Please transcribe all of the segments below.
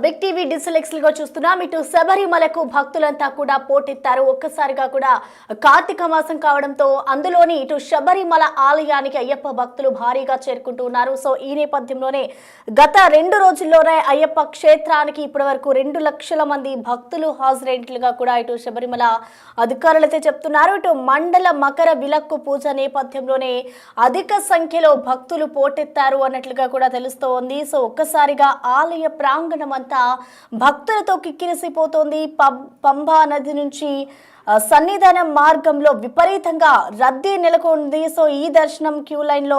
Big TV digital X గా చూస్తున్నాం. ఇటు శబరిమలకు భక్తులంతా కూడా పోటెత్తారు. ఒక్కసారిగా కూడా కార్తీక మాసం కావడంతో అందులోని ఇటు శబరిమల ఆలయానికి అయ్యప్ప భక్తులు భారీగా చేరుకుంటున్నారు. సో ఈ నేపథ్యంలోనే గత 2 రోజుల్లోనే అయ్యప్ప క్షేత్రానికి ఇప్పటి వరకు 2 లక్షల మంది భక్తులు హాజరైనట్లుగా కూడా ఇటు శబరిమల అధికారులు అయితే చెప్తున్నారు. ఇటు మండల మకర విలక్కు పూజ నేపథ్యంలోనే అధిక సంఖ్యలో భక్తులు పోటెత్తారు అన్నట్లుగా కూడా తెలుస్తోంది. సో ఒక్కసారిగా ఆలయ ప్రాంగణం అంతా భక్తులతో కిక్కిరిసిపోతోంది. పంబా నది నుంచి సన్నిధానం మార్గంలో విపరీతంగా రద్దీ నెలకొంది. సో ఈ దర్శనం క్యూ లైన్ లో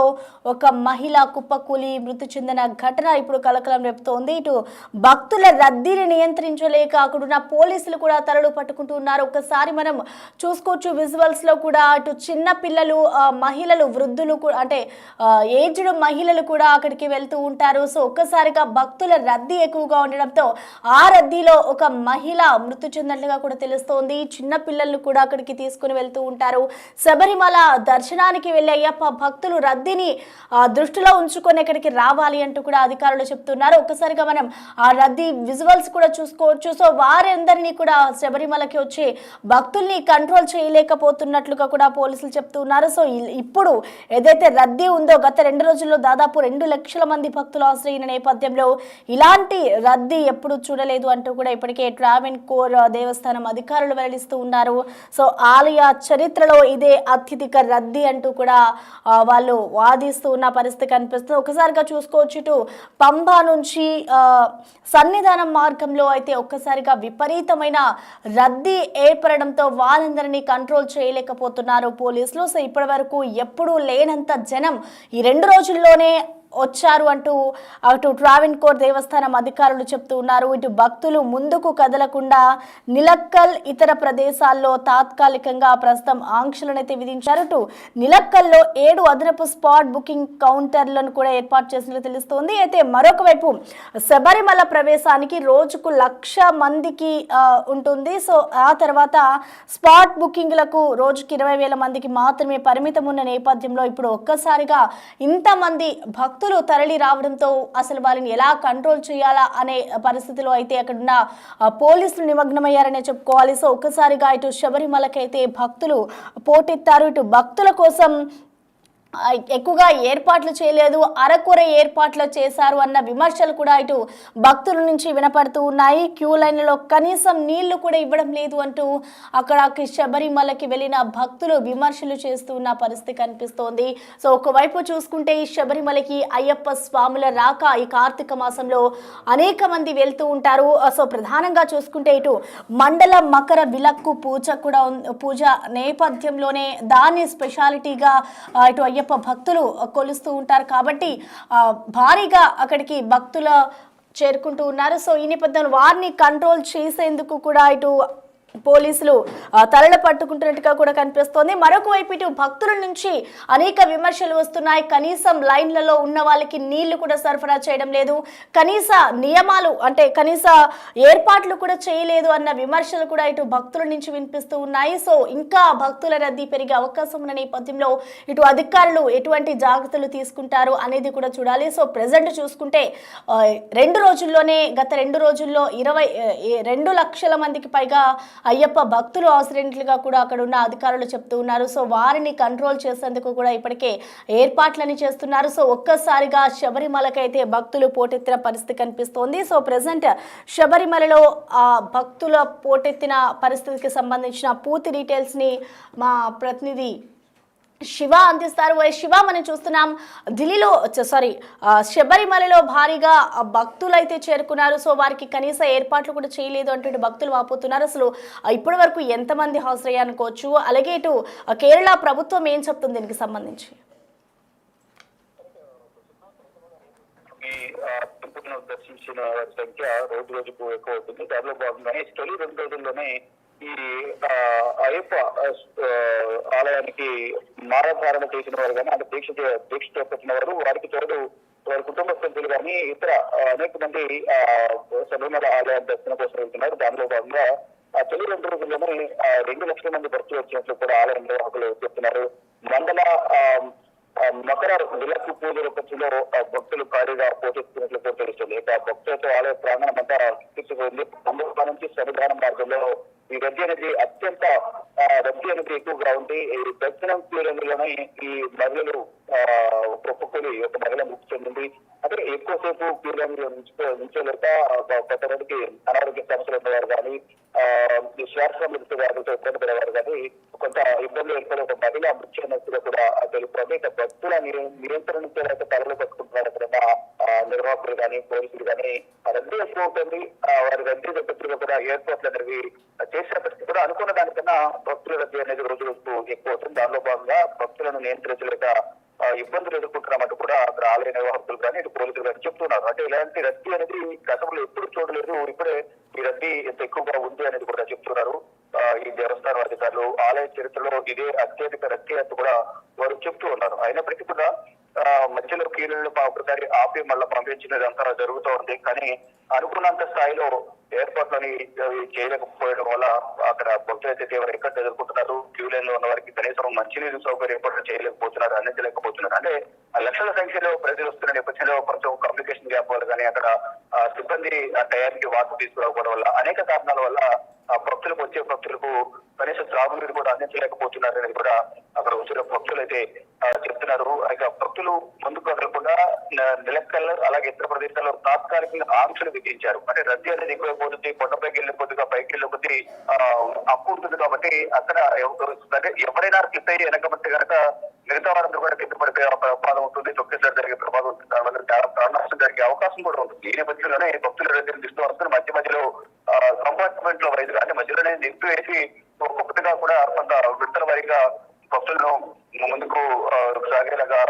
ఒక మహిళ కుప్పకూలి మృతి చెందిన ఘటన ఇప్పుడు కలకలం రేపుతోంది. ఇటు భక్తుల రద్దీని నియంత్రించలేక అక్కడున్న పోలీసులు కూడా తరలు పట్టుకుంటున్నారు. ఒకసారి మనం చూసుకోవచ్చు విజువల్స్ లో కూడా అటు చిన్న పిల్లలు, మహిళలు, వృద్ధులు అంటే ఏజ్డ్ మహిళలు కూడా అక్కడికి వెళ్తూ ఉంటారు. సో ఒక్కసారిగా భక్తుల రద్దీ ఎక్కువగా ఉండడంతో ఆ రద్దీలో ఒక మహిళ మృతి చెందినట్లుగా కూడా తెలుస్తోంది. చిన్న పిల్లలను కూడా అక్కడికి తీసుకుని వెళ్తూ ఉంటారు. శబరిమల దర్శనానికి వెళ్ళే అయ్యప్ప భక్తులు రద్దీని దృష్టిలో ఉంచుకొని ఇక్కడికి రావాలి అంటూ కూడా అధికారులు చెప్తున్నారు. ఒక్కసారిగా మనం ఆ రద్దీ విజువల్స్ కూడా చూసుకోవచ్చు. సో వారందరినీ కూడా శబరిమలకి వచ్చి భక్తుల్ని కంట్రోల్ చేయలేకపోతున్నట్లుగా కూడా పోలీసులు చెప్తున్నారు. సో ఇప్పుడు ఏదైతే రద్దీ ఉందో గత 2 రోజుల్లో దాదాపు 2 లక్షల మంది భక్తులు ఆశ్రయిన నేపథ్యంలో ఇలాంటి రద్దీ ఎప్పుడు చూడలేదు అంటూ కూడా ఇప్పటికే ట్రావెన్కోర్ దేవస్థానం అధికారులు వెల్లడిస్తూ ఉన్నారు. సో ఆలయ చరిత్రలో ఇదే అత్యధిక రద్దీ అంటూ కూడా వాళ్ళు వాదిస్తూ ఉన్న పరిస్థితి కనిపిస్తుంది. ఒకసారిగా చూసుకోవచ్చు ఇటు పంబా నుంచి సన్నిధానం మార్గంలో అయితే ఒక్కసారిగా విపరీతమైన రద్దీ ఏర్పడడంతో వాళ్ళందరినీ కంట్రోల్ చేయలేకపోతున్నారు పోలీసులు. సో ఇప్పటి వరకు ఎప్పుడూ లేనంత జనం ఈ 2 రోజుల్లోనే వచ్చారు అంటూ అటు ట్రావెన్కోర్ దేవస్థానం అధికారులు చెప్తూ ఉన్నారు. ఇటు భక్తులు ముందుకు కదలకుండా నిలక్కల్ ఇతర ప్రదేశాల్లో తాత్కాలికంగా ప్రస్తుతం ఆంక్షలను అయితే విధించారు. ఇటు నిలక్కల్లో 7 అదనపు స్పాట్ బుకింగ్ కౌంటర్లను కూడా ఏర్పాటు చేసినట్లు తెలుస్తోంది. అయితే మరొక వైపు శబరిమల ప్రవేశానికి రోజుకు 1,00,000 మందికి ఉంటుంది. సో ఆ తర్వాత స్పాట్ బుకింగ్లకు రోజుకి 20,000 మందికి మాత్రమే పరిమితం ఉన్న నేపథ్యంలో ఇప్పుడు ఒక్కసారిగా ఇంతమంది భక్తులు తరలి రావడంతో అసలు వాళ్ళని ఎలా కంట్రోల్ చేయాలా అనే పరిస్థితిలో అయితే అక్కడున్న పోలీసులు నిమగ్నమయ్యారనే చెప్పుకోవాలి. సో ఒక్కసారిగా ఇటు శబరిమలకైతే భక్తులు పోటెత్తారు. ఇటు భక్తుల కోసం ఎక్కువగా ఏర్పాట్లు చేయలేదు, అరకొర ఏర్పాట్లు చేశారు అన్న విమర్శలు కూడా ఇటు భక్తుల నుంచి వినపడుతూ ఉన్నాయి. క్యూ లైన్లలో కనీసం నీళ్లు కూడా ఇవ్వడం లేదు అంటూ అక్కడ శబరిమలకి వెళ్ళిన భక్తులు విమర్శలు చేస్తున్న పరిస్థితి కనిపిస్తోంది. సో ఒకవైపు చూసుకుంటే ఈ శబరిమలకి అయ్యప్ప స్వాముల రాక ఈ కార్తీక మాసంలో అనేక మంది వెళ్తూ ఉంటారు. సో ప్రధానంగా చూసుకుంటే ఇటు మండల మకర విలక్కు పూజ నేపథ్యంలోనే దాన్ని స్పెషాలిటీగా ఇటు అయ్యప్ప భక్తులు కొలుస్తూ ఉంటారు కాబట్టి భారీగా అక్కడికి భక్తులు చేరుకుంటూ ఉన్నారు. సో ఈ నేపథ్యంలో వారిని కంట్రోల్ చేసేందుకు కూడా ఇటు పోలీసులు తరల పట్టుకుంటున్నట్టుగా కూడా కనిపిస్తోంది. మరొక వైపు ఇటు భక్తుల నుంచి అనేక విమర్శలు వస్తున్నాయి. కనీసం లైన్లలో ఉన్న వాళ్ళకి నీళ్లు కూడా సరఫరా చేయడం లేదు, కనీస నియమాలు అంటే కనీస ఏర్పాట్లు కూడా చేయలేదు అన్న విమర్శలు కూడా ఇటు భక్తుల నుంచి వినిపిస్తూ ఉన్నాయి. సో ఇంకా భక్తుల రద్దీ పెరిగే అవకాశం ఉన్న నేపథ్యంలో ఇటు అధికారులు ఎటువంటి జాగ్రత్తలు తీసుకుంటారు అనేది కూడా చూడాలి. సో ప్రెజెంట్ చూసుకుంటే 2 రోజుల్లోనే గత 2 రోజుల్లో 22 లక్షల మందికి పైగా అయ్యప్ప భక్తులు అవసరమైనట్లుగా కూడా అక్కడ ఉన్న అధికారులు చెప్తూ ఉన్నారు. సో వారిని కంట్రోల్ చేసేందుకు కూడా ఇప్పటికే ఏర్పాట్లని చేస్తున్నారు. సో ఒక్కసారిగా శబరిమలకైతే భక్తులు పోటెత్తిన పరిస్థితి కనిపిస్తోంది. సో ప్రెసెంట్ శబరిమలలో భక్తుల పోటెత్తిన పరిస్థితికి సంబంధించిన పూర్తి డీటెయిల్స్ ని మా ప్రతినిధి శివ అందిస్తారు. శివ, మనం చూస్తున్నాం శబరిమలలో భారీగా భక్తులు అయితే చేరుకున్నారు. సో వారికి కనీస ఏర్పాట్లు కూడా చేయలేదు అంటూ భక్తులు వాపోతున్నారు. అసలు ఇప్పటి వరకు ఎంతమంది హాజరయ్యానుకోవచ్చు, అలాగే ఇటు కేరళ ప్రభుత్వం ఏం చెప్తుంది దీనికి సంబంధించి? దర్శించిన సంఖ్య రోజు రోజుకు ఎక్కువ అవుతుంది. దానిలో భాగంగానే తొలి 2 రోజుల్లోనే ఈ అయ్యప్ప ఆలయానికి మారాధారణ చేసిన వారు కానీ అంటే దీక్ష చేపట్టిన వారు, వారికి తోడు వారి కుటుంబ సభ్యులు కానీ ఇతర అనేక మంది శబరిమల ఆలయ దర్శనం కోసం వెళ్తున్నారు. దానిలో భాగంగా తొలి 2 రోజుల్లోనే 2 లక్షల మంది భక్తులు వచ్చినట్లు కూడా ఆలయంలో హక్కులు చెప్తున్నారు. మండల మకర విలక్కు పూజ రూపంలో భక్తులు భారీగా పోటెత్తుకున్నట్లు తెలుస్తుంది. ఇక భక్తులతో ఆలయ ప్రాంగణం అంతా తీసుకుపోయింది. పండుగ నుంచి సన్నిధానం మార్గంలో ఈ రద్దీ అనేది అత్యంత రద్దీ అనేది ఎక్కువగా ఉంది. ఈ దర్శనం క్యూరంలోనే ఈ మహిళలు ఒక్కొక్కరి ఒక మహిళ మృతి చెందింది. అంటే ఎక్కువసేపు క్యూరంలో నుంచోలేక కొంతమందికి అనారోగ్య సమస్యలు ఉన్నవారు కానీ శ్వాస మృతి వ్యాధులతో ఇబ్బంది పడేవారు కానీ కొంత ఇబ్బంది ఏర్పడే ఒక మహిళ మృతి చెందినట్టుగా కూడా తెలుస్తుంది. ఇక భక్తుల నియంత్రణ తలలు పట్టుకుంటున్నారు ఎక్కడైనా నిర్వాహకులు కానీ పోలీసులు కానీ రద్దీ ఎక్కువ ఉంటుంది. వారి రద్దీ దగ్గరగా కూడా ఏర్పాట్లు అనేవి చేసినప్పటికీ కూడా అనుకున్న దానికన్నా భక్తుల రద్దీ అనేది రోజు రోజుకు ఎక్కువ అవుతుంది. దానిలో భాగంగా భక్తులను నియంత్రించలేక ఇబ్బందులు ఎదుర్కొంటున్నామంటూ కూడా అక్కడ ఆలయ నిర్వాహకులు కానీ ఇటు పోలీసులు కానీ చెప్తున్నారు. అంటే ఇలాంటి రద్దీ అనేది గతంలో ఎప్పుడు చూడలేదు, ఇప్పుడే ఈ రద్దీ ఎంత ఎక్కువగా ఉంది అనేది కూడా చెప్తున్నారు ఈ దేవస్థానం అధికారులు. ఆలయ చరిత్రలో ఇదే అత్యధిక రద్దీ అంటూ కూడా వారు చెప్తూ ఉన్నారు. అయినప్పటికీ కూడా మధ్యలో కీళ్ళను ఒకసారి ఆపి మళ్ళీ పంపించినదంతా జరుగుతూ ఉంది. కానీ అనుకున్నంత స్థాయిలో ఏర్పాట్లని చేయలేకపోవడం వల్ల అక్కడ భక్తులైతే తీవ్ర ఇబ్బంది ఎదుర్కొంటున్నారు. క్యూ లైన్ లో ఉన్న వారికి కనీసం మంచినీరు సౌకర్యం కూడా చేయలేకపోతున్నారు, అందించలేకపోతున్నారు. అంటే లక్షల సంఖ్యలో ప్రజలు వస్తున్న నేపథ్యంలో కొంచెం కమ్యూనికేషన్ గ్యాప్ వల్ల కానీ అక్కడ సిబ్బంది ఆ టయానికి వాటర్ తీసుకురాకపోవడం వల్ల అనేక కారణాల వల్ల భక్తులకు వచ్చే భక్తులకు కనీసం త్రాగునీరు కూడా అందించలేకపోతున్నారు అనేది కూడా అక్కడ వచ్చిన భక్తులు అయితే చెప్తున్నారు. ఇక భక్తులు ముందుకు కదలకుండా నిలక్కల్ అలాగే ఇతర ప్రదేశాల్లో తాత్కాలికంగా ఆంక్షలు విధించారు. అంటే రద్దీ అనేది ఎక్కువైపోతుంది, కొండపైకి వెళ్ళే కొద్దిగా పైకి వెళ్ళే కొద్ది అప్పు ఉంటుంది కాబట్టి అక్కడ ఎవరైనా కింద వెనకబట్టి కనుక మిగతా వారందరూ కూడా కింద పడిపోయే ప్రమాదం ఉంటుంది, తొక్కేసారి జరిగే ప్రమాదం ఉంటుంది. దానివల్ల చాలా ప్రాణ నష్టం జరిగే అవకాశం కూడా ఉంటుంది. ఈ నేపథ్యంలోనే భక్తుల రద్దీని దృష్టి వస్తున్న మధ్యలో కంపార్ట్మెంట్ లో వైద్యులు అంటే మధ్యలోనే నింపి వేసి ఒక్కొక్కటిగా కూడా కొంత విడతల వారీగా భక్తులను ముందుకు సాగేలాగా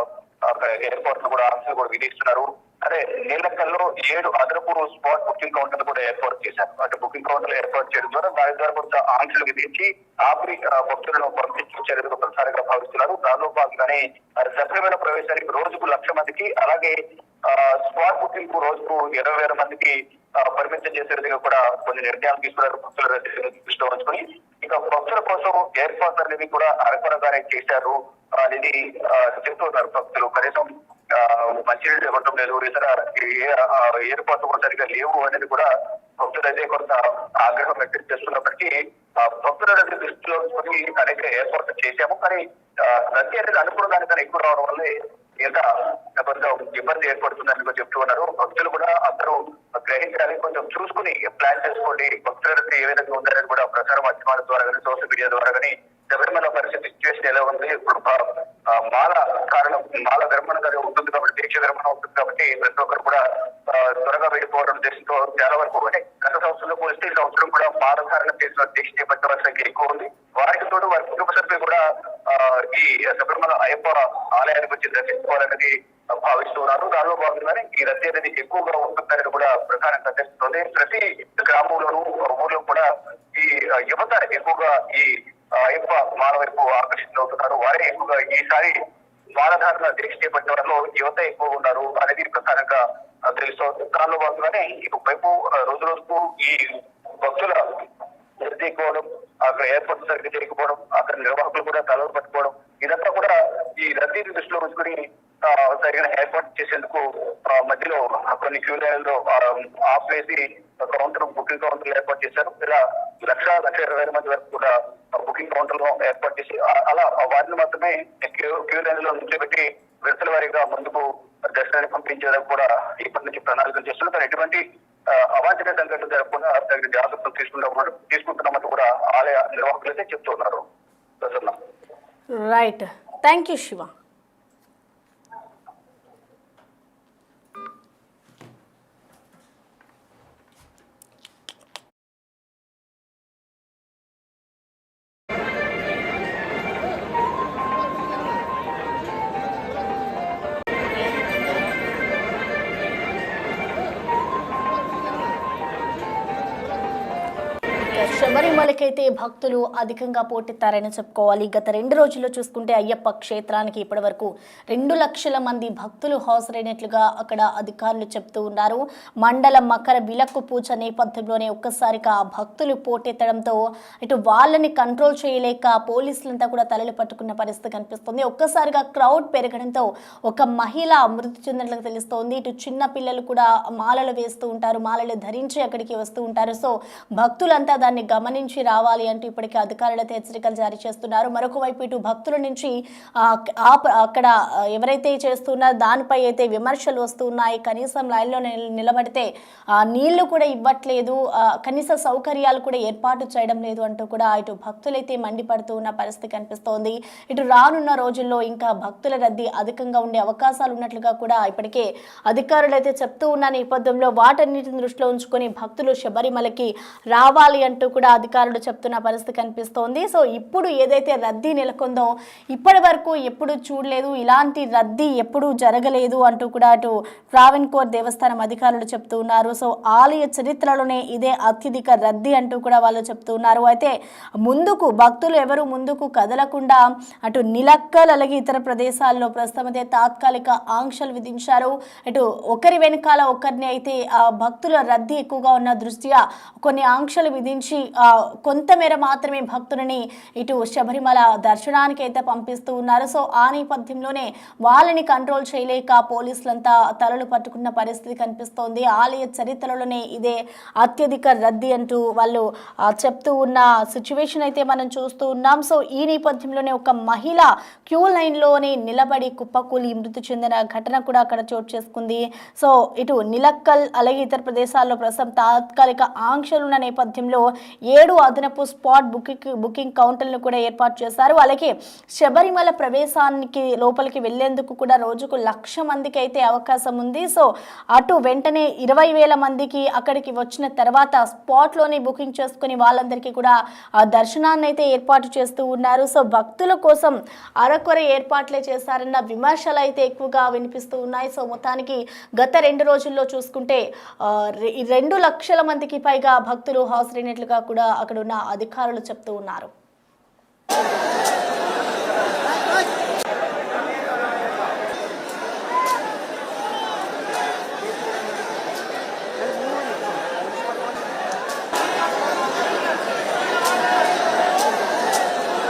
ఎయిర్పోర్ట్ లో కూడా ఆంక్షలు కూడా విధిస్తున్నారు. అదే నీలక్కల్లో 7 అదనపు స్పాట్ బుకింగ్ కౌంటర్లు కూడా ఏర్పాటు చేశారు. అంటే బుకింగ్ కౌంటర్లు ఏర్పాటు చేయడం ద్వారా దాని ద్వారా కొంత ఆంక్షలు విధించి ఆపి భక్తులను పంపించే చర్యలు కొనసాగిగా భావిస్తున్నారు. దానిలో భాగంగానే శబరిమల ప్రవేశానికి రోజుకు 1,00,000 మందికి అలాగే స్పాట్ బుకింగ్ కు రోజుకు 20,000 మందికి పరిమితం చేసేందుకు కూడా కొన్ని నిర్ణయాలు తీసుకున్నారు. భక్తుల దృష్టిలో ఉంచుకొని ఇక భక్తుల కోసం ఏర్పాట్లు అనేవి కూడా అరకొరగానే చేశారు అనేది చెప్తున్నారు భక్తులు. కనీసం మంచినీళ్ళు ఇవ్వడం లేదు, ఇతర ఏర్పాట్లు కూడా సరిగా లేవు అనేది కూడా భక్తులు అయితే కొంత ఆగ్రహం వ్యక్తం చేస్తున్నప్పటికీ భక్తుల దృష్టిలో ఉంచుకొని అనేక ఏర్పాట్లు చేశాము. కానీ రద్దీ అనేది అనుకున్న దానికన్నా ఎక్కువ రావడం వల్లే ఇంత కొంచెం ఇబ్బంది ఏర్పడుతుందని కూడా చెప్తూ ఉన్నారు. భక్తులు కూడా అందరూ గ్రహించాలి, కొంచెం చూసుకుని ప్లాన్ చేసుకోండి. భక్తుల రద్దీ ఏ విధంగా ఉందనేది కూడా ప్రసార మాధ్యమాల ద్వారా కానీ సోషల్ మీడియా ద్వారా కానీ శబరిమల పరిస్థితి సిచ్యువేషన్ ఎలా ఉంది, ఇప్పుడు మాల కారణం మాల ధర్మం ఉంటుంది కాబట్టి దీక్ష ధర్మం ఉంటుంది కాబట్టి ప్రతి ఒక్కరు కూడా త్వరగా వెళ్ళిపోవడం ఉద్దేశంతో చాలా వరకు అంటే గత సంవత్సరంలో పోలిస్తే ఈ సంవత్సరం కూడా మాల ధారణ చేసిన దీక్ష చేపట్టే సంఖ్య ఎక్కువ ఉంది. వారికి తోడు వారి కుటుంబ సభ్యులు కూడా ఈ శబరిమల అయ్యప్ప ఆలయానికి వచ్చి దర్శించుకోవాలనేది భావిస్తున్నారు. దానిలో భాగంగానే ఈ రద్దీ అనేది ఎక్కువగా ఉంటుందని కూడా ప్రధానంగా తెలుస్తుంది. ప్రతి గ్రామంలోనూ ఊర్లో కూడా ఈ యువత ఎక్కువగా ఈ అయ్యప్ప మాల వైపు ఆకర్షితులవుతున్నారు. వారే ఎక్కువగా ఈసారి మాలధారణ దీక్ష చేపట్టిన వారిలో యువత ఎక్కువగా ఉన్నారు అనేది ప్రధానంగా తెలుస్తోంది. దానిలో భాగంగానే వైపు రోజు రోజుకు ఈ భక్తుల రద్దీ ఎక్కువడం, అక్కడ ఏర్పాటు సరిగ్గా చేయకపోవడం, అక్కడ నిర్వాహకులు కూడా తలలు పట్టుకోవడం, ఇదంతా కూడా ఈ రద్దీని దృష్టిలో ఉంచుకుని సరిగ్గా ఏర్పాటు చేసేందుకు మధ్యలో కొన్ని క్యూ లైన్లో ఆపేసి కౌంటర్ బుకింగ్ కౌంటర్లు ఏర్పాటు చేశారు. ఇలా 1,20,000 మంది వరకు కూడా బుకింగ్ కౌంటర్లు ఏర్పాటు చేసి అలా వారిని మాత్రమే క్యూ లైన్ లో నుంచోబెట్టి విడతల వారీగా ముందుకు దర్శనాన్ని పంపించేందుకు కూడా ఇప్పటి నుంచి ప్రణాళికలు చేస్తున్నారు. కానీ ఎటువంటి అవాంఛనీయ సంఘటనలు జరగకుండా తగిన జాగ్రత్తలు తీసుకుంటున్నామంటూ కూడా ఆలయ నిర్వాహకులు అయితే చెప్తున్నారు. Right, thank you Shiva. శబరిమలకి మాలకైతే భక్తులు అధికంగా పోటెత్తారని చెప్పుకోవాలి. గత 2 రోజుల్లో చూసుకుంటే అయ్యప్ప క్షేత్రానికి ఇప్పటివరకు 2 లక్షల మంది భక్తులు హాజరైనట్లుగా అక్కడ అధికారులు చెప్తూ ఉన్నారు. మండల మకర విలక్కు పూజ నేపథ్యంలోనే ఒక్కసారిగా భక్తులు పోటెత్తడంతో ఇటు వాళ్ళని కంట్రోల్ చేయలేక పోలీసులంతా కూడా తలలు పట్టుకున్న పరిస్థితి కనిపిస్తుంది. ఒక్కసారిగా క్రౌడ్ పెరగడంతో ఒక మహిళ మృతి చెందినట్లుగా తెలుస్తోంది. ఇటు చిన్న పిల్లలు కూడా మాలలు వేస్తూ ఉంటారు, మాలలు ధరించి అక్కడికి వస్తూ ఉంటారు. సో భక్తులంతా దాన్ని గమనించి రావాలి అంటూ ఇప్పటికే అధికారులతో హెచ్చరికలు జారీ చేస్తున్నారు. మరొక వైపు ఇటు భక్తుల నుంచి అక్కడ ఎవరైతే చేస్తున్నారో దానిపై అయితే విమర్శలు వస్తున్నాయి. కనీసం లైన్లో నిలబడితే నీళ్లు కూడా ఇవ్వట్లేదు, కనీస సౌకర్యాలు కూడా ఏర్పాటు చేయడం లేదు అంటూ కూడా ఇటు భక్తులైతే మండిపడుతూ ఉన్న పరిస్థితి కనిపిస్తోంది. ఇటు రానున్న రోజుల్లో ఇంకా భక్తుల రద్దీ అధికంగా ఉండే అవకాశాలు ఉన్నట్లుగా కూడా ఇప్పటికే అధికారులు అయితే చెప్తూ ఉన్న నేపథ్యంలో వాటన్నిటిని దృష్టిలో ఉంచుకొని భక్తులు శబరిమలకి రావాలి అంటూ కూడా అధికారులు చెప్తున్న పరిస్థితి కనిపిస్తోంది. సో ఇప్పుడు ఏదైతే రద్దీ నెలకొందో ఇప్పటి వరకు ఎప్పుడు చూడలేదు, ఇలాంటి రద్దీ ఎప్పుడు జరగలేదు అంటూ కూడా అటు ట్రావెన్కోర్ దేవస్థానం అధికారులు చెప్తూ ఉన్నారు. సో ఆలయ చరిత్రలోనే ఇదే అత్యధిక రద్దీ అంటూ కూడా వాళ్ళు చెప్తూ ఉన్నారు. అయితే ముందుకు భక్తులు ఎవరు ముందుకు కదలకుండా అటు నిలక్కల్ అలాగే ఇతర ప్రదేశాల్లో ప్రస్తుతం అయితే తాత్కాలిక ఆంక్షలు విధించారు. ఇటు ఒకరి వెనకాల ఒకరిని అయితే భక్తుల రద్దీ ఎక్కువగా ఉన్న దృష్ట్యా కొన్ని ఆంక్షలు విధించి కొంతమేర మాత్రమే భక్తులని ఇటు శబరిమల దర్శనానికి అయితే పంపిస్తూ ఉన్నారు. సో ఆ నేపథ్యంలోనే వాళ్ళని కంట్రోల్ చేయలేక పోలీసులంతా తలలు పట్టుకున్న పరిస్థితి కనిపిస్తోంది. ఆలయ చరిత్రలోనే ఇదే అత్యధిక రద్దీ అంటూ వాళ్ళు చెప్తూ ఉన్న సిచ్యువేషన్ అయితే మనం చూస్తూ ఉన్నాం. సో ఈ నేపథ్యంలోనే ఒక మహిళ క్యూ లైన్లోనే నిలబడి కుప్పకూలి మృతి చెందిన ఘటన కూడా అక్కడ చోటు చేసుకుంది. సో ఇటు నిలక్కల్ అలాగే ఇతర ప్రదేశాల్లో ప్రస్తుతం తాత్కాలిక ఆంక్షలు ఉన్న నేపథ్యంలో 7 అదనపు స్పాట్ బుకింగ్ కౌంటర్లను కూడా ఏర్పాటు చేశారు. అలాగే శబరిమల ప్రవేశానికి లోపలికి వెళ్లేందుకు కూడా రోజుకు 1,00,000 మందికి అయితే అవకాశం ఉంది. సో అటు వెంటనే 20,000 మందికి అక్కడికి వచ్చిన తర్వాత స్పాట్లోనే బుకింగ్ చేసుకుని వాళ్ళందరికీ కూడా ఆ దర్శనాన్ని అయితే ఏర్పాటు చేస్తూ ఉన్నారు. సో భక్తుల కోసం అరకొర ఏర్పాట్లే చేశారన్న విమర్శలు అయితే ఎక్కువగా వినిపిస్తూ ఉన్నాయి. సో మొత్తానికి గత 2 రోజుల్లో చూసుకుంటే 2 లక్షల మందికి పైగా భక్తులు హాజరైనట్లుగా కూడా అక్కడ ఉన్న అధికారులు చెప్తూ ఉన్నారు.